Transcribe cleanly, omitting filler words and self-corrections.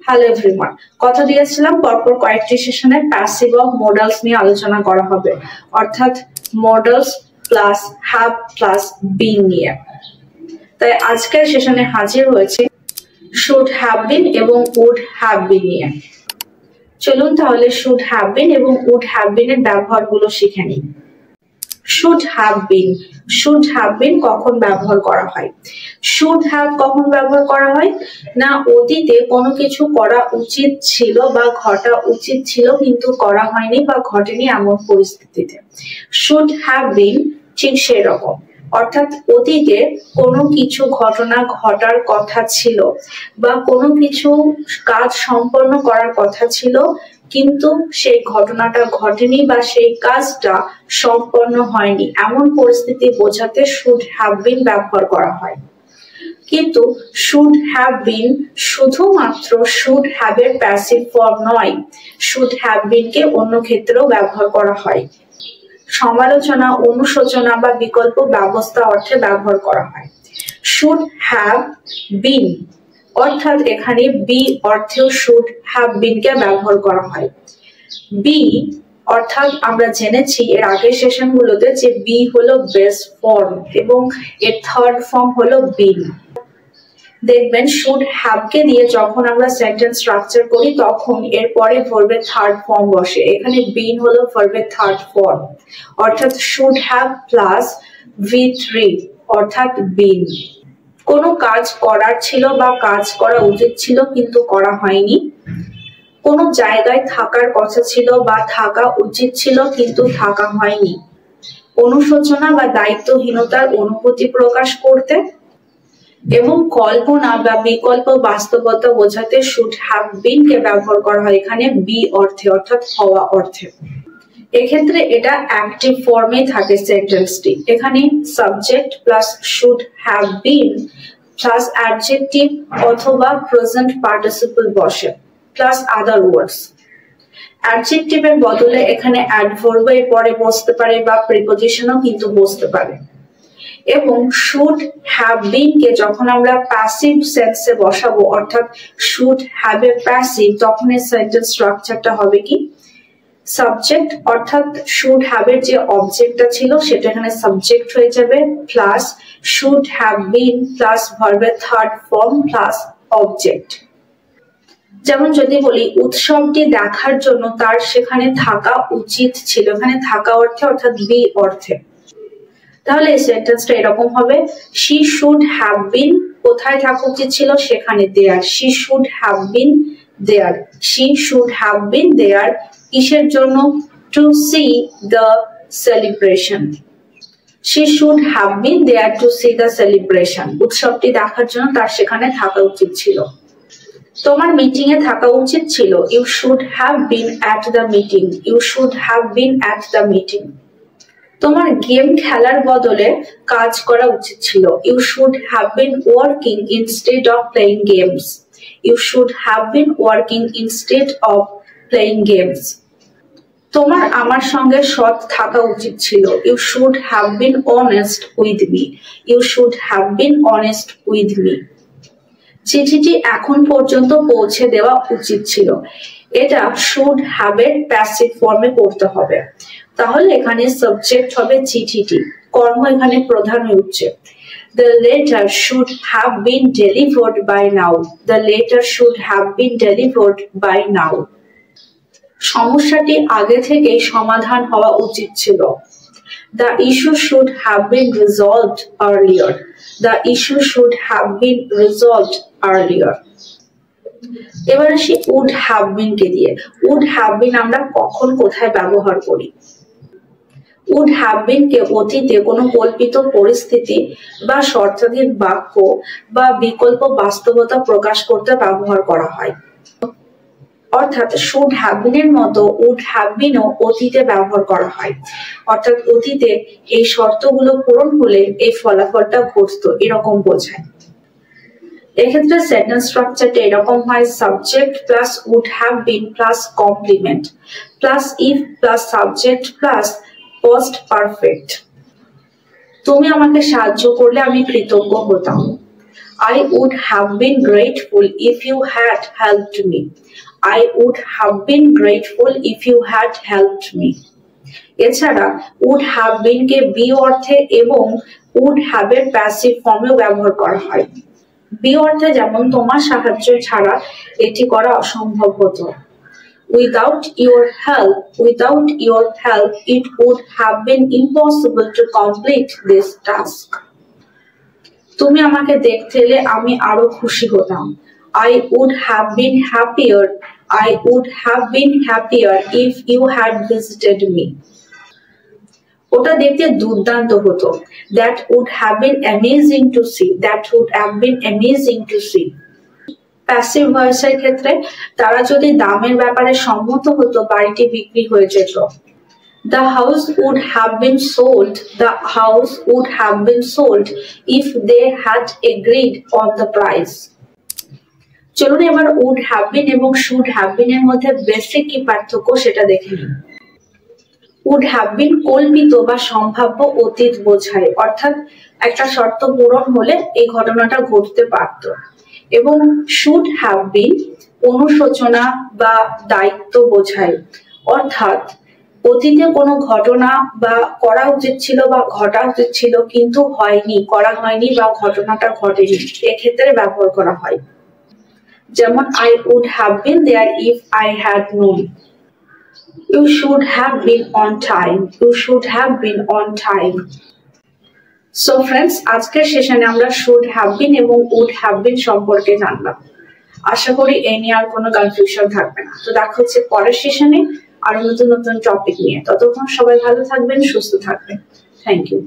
Hello everyone, কথা দিয়েছিলাম পরপর কয়েকটি সেশনে প্যাসিভ অফ মডালস নিয়ে আলোচনা করা হবে, অর্থাৎ modals plus have plus been নিয়ে। তাই আজকের সেশনে হাজির হয়েছে শুড হ্যাভ বিন এবং উড হ্যাভ বিন নিয়ে। চলুন তাহলে শুড হ্যাভ বিন এবং উড হ্যাভ বিন এর ব্যবহারগুলো শিখে নিই। শুড হ্যাভ বিন কখন ব্যবহার করা হয়? শুড হ্যাভ কখন ব্যবহার করা হয় না, অতীতে কোনো কিছু করা উচিত ছিল বা ঘটা উচিত ছিল কিন্তু করা হয়নি বা ঘটেনি এমন পরিস্থিতিতে শুড হ্যাভ বিন ঠিক সেরকম, অর্থাৎ অতীতে কোনো কিছু ঘটনা ঘটার কথা ছিল বা কোনো কিছু কাজ সম্পন্ন করার কথা ছিল কিন্তু সেই ঘটনাটা ঘটেনি বা সেই কাজটা সম্পন্ন হয়নি এমন পরিস্থিতি বোঝাতে শুড হ্যাভ বিন ব্যবহার করা হয়। কিন্তু শুড হ্যাভ বিন শুধুমাত্র শুড হ্যাভ এর প্যাসিভ ফর্ম নয়, শুড হ্যাভ বিন কে অন্য ক্ষেত্রেও ব্যবহার করা হয়। সমালোচনা, অনুশোচনা বা বিকল্প ব্যবস্থা অর্থে ব্যবহার করা হয়। শুড হ্যাভ বিন অর্থাৎ এখানে বি অর্থেও শুড হ্যাভ বিন কে ব্যবহার করা হয়। বি অর্থাৎ আমরা জেনেছি এর আগের সেশনগুলোতে যে বি হলো বেস ফর্ম এবং এর থার্ড ফর্ম হলো বিন। দেখবেন শুড হ্যাভ কে দিয়ে যখন আমরা সেন্টেন্স স্ট্রাকচার করি তখন এরপরে ভার্বের থার্ড ফর্ম বসে। এখানে বিন হলো ভার্বের থার্ড ফর্ম, অর্থাৎ শুড হ্যাভ প্লাস V3 অর্থাৎ বিন। কোনো কাজ করার ছিল বা কাজ করা উচিত ছিল কিন্তু করা হয়নি, কোনো জায়গায় থাকার কথা ছিল বা থাকা উচিত ছিল কিন্তু থাকা হয়নি, অনুশোচনা বা দায়িত্বহীনতার অনুভূতি প্রকাশ করতে এবং কল্পনা বা বিকল্প বাস্তবতা বোঝাতে শুড হ্যাভ বিন কে ব্যবহার করা হয় এখানে বি অর্থে অর্থাৎ হওয়া অর্থে। এক্ষেত্রে এটা অ্যাক্টিভ ফর্মে থাকে সেন্টেন্সটি। এখানে subject plus should have been plus adjective অথবা প্রেজেন্ট পার্টিসিপল বসে প্লাস আদার ওয়ার্ডস। অ্যাডজেক্টিভের বদলে এখানে অ্যাডভার্ব এর পরে বসতে পারে বা প্রিপজিশনও কিন্তু বসতে পারে। এবং শুড হ্যাভ বিন কে যখন আমরা প্যাসিভ সেন্সে বসাবো অর্থাৎ শুড হ্যাভ এ প্যাসিভ, তখন এর সেন্টেন্স স্ট্রাকচারটা হবে কি সাবজেক্ট অর্থাৎ শুড হ্যাভ এর যে অবজেক্টটা ছিল সেটা এখানে সাবজেক্ট হয়ে যাবে plus should have been plus ভার্বের থার্ড ফর্ম প্লাস অবজেক্ট। যেমন যদি বলি উৎসবটি দেখার জন্য তার সেখানে থাকা উচিত ছিল, এখানে থাকা অর্থে অর্থাৎ বি অর্থে। তাহলে এই সেন্টেন্সটা এরকম হবে শি শুড হ্যাভ বিন কোথায় থাকা উচিত ছিল সেখানে there, she should have been there, she should have been there কিসের জন্য to see the celebration, she should have been there to see the celebration উৎসবটি দেখার জন্য তার সেখানে থাকা উচিত ছিল। তোমার মিটিং এ থাকা উচিত ছিল, you should have been at the meeting, you should have been at the meeting. তোমার গেম খেলার বদলে কাজ করা উচিত ছিল, you should have been working instead of playing games, you should have been working instead of playing games. তোমার আমার সঙ্গে সৎ থাকা উচিত ছিল, you should have been honest with me, you should have been honest with me. চিঠিটি এখন পর্যন্ত পৌঁছে দেওয়া উচিত ছিল, এটা শুড হ্যাভ এর প্যাসিভ ফর্মে করতে হবে। তাহলে এখানে সাবজেক্ট হবে চিঠিটি, কর্ম এখানে প্রধান হয়ে উঠছে। The letter should have been delivered by now, the letter should have been delivered by now। সমস্যাটি আগে থেকেই সমাধান হওয়া উচিত ছিল, the issue should have been resolved earlier, the issue should have been resolved earlier। এবার আসি would have been কে দিয়ে। would have been আমরা কখন কোথায় ব্যবহার করি? would have been কে অতীতে কোনো কল্পিত পরিস্থিতি বা শর্তাধীন বাক্য বা বিকল্প বাস্তবতা প্রকাশ করতে ব্যবহার করা হয়, অর্থাৎ শুড হ্যাভ বিন এর মতো উড হ্যাভ বিন ও অতীতে ব্যবহার করা হয়, অর্থাৎ অতীতে এই শর্তগুলো পূরণ হলে এই ফলাফলটা ঘটতো এরকম বোঝায়। এক্ষেত্রে সেন্টেন্স স্ট্রাকচারটা এরকম হয় subject plus would have been plus complement plus if plus subject plus post perfect. তুমি আমাকে সাহায্য করলে আমি কৃতজ্ঞ হতাম, I would have been grateful if you had helped me. I would have been grateful if you had helped me. এছাড়া would have been K be অর্থে এবং would have এর প্যাসিভ ফর্মেও ব্যবহার করা হয়। be অর্থে যেমন তোমার সাহায্য ছাড়া এটি করা অসম্ভব হতো। Without your help, it would have been impossible to complete this task. তুমি আমাকে দেখতে এলে আমি আরো খুশি হতাম। I would have been happier if you had visited me. ওটা দেখতে দুর্দান্ত হতো। That would have been amazing to see. Passive ভয়েসের ক্ষেত্রে তারা যদি দামের ব্যাপারে সম্মত হতো বাড়িটি বিক্রি হয়ে যেত। The house would have been sold if they had agreed on the price. চলুন এবার would have been এবং should have been এর মধ্যে বেসিক কি পার্থক্য সেটা দেখে নিই। would have been কল্পিত বা সম্ভাব্য অতীত বোঝায়, অর্থাৎ একটা শর্ত পূরণ হলে এই ঘটনাটা ঘটতে পারত। এবং should have been অনুশোচনা বা দায়িত্ব বোঝায়, অর্থাৎ অতীতে কোনো ঘটনা বা করা উচিত ছিল বা ঘটা উচিত ছিল কিন্তু করা হয়নি বা ঘটনাটা ঘটেনি, এক্ষেত্রে ব্যবহার করা হয়। যেমন I would have been there if I had known. You should have been on time. So friends, আজকের সেশনে আমরা should have been এবং would have been সম্পর্কে জানলাম। আশা করি এই নিয়ে আর কোনো কনফিউশন থাকবে না। তো দেখা হচ্ছে পরের সেশনে আরো নতুন টপিক নিয়ে। ততক্ষণ সবাই ভালো থাকবেন, সুস্থ থাকবেন। Thank you.